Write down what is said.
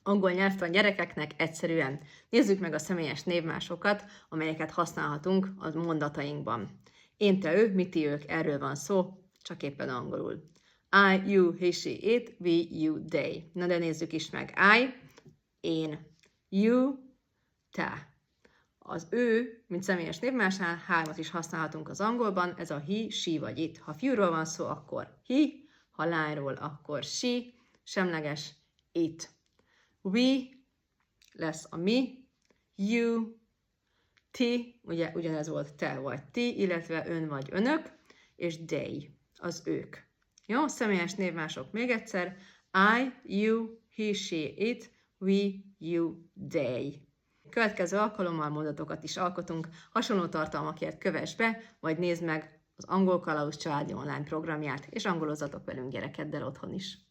Angol nyelvtan gyerekeknek egyszerűen. Nézzük meg a személyes névmásokat, amelyeket használhatunk a mondatainkban. Én, te, ő, mi, ti, ők, erről van szó, csak éppen angolul. I, you, he, she, it, we, you, they. Na de nézzük is meg. I, én. You, te. Az ő, mint személyes névmásnál 3-at is használhatunk az angolban, ez a he, she vagy it. Ha fiúról van szó, akkor he, ha lányról, akkor she, semleges it. We lesz a mi, you, ti, ugye ugyanez volt te vagy ti, illetve ön vagy önök, és they, az ők. Jó, személyes névmások még egyszer. I, you, he, she, it, we, you, they. Következő alkalommal mondatokat is alkotunk, hasonló tartalmakért kövess be, vagy nézd meg az Angol Kalauz családi online programját, és angolozzatok velünk gyerekeddel otthon is.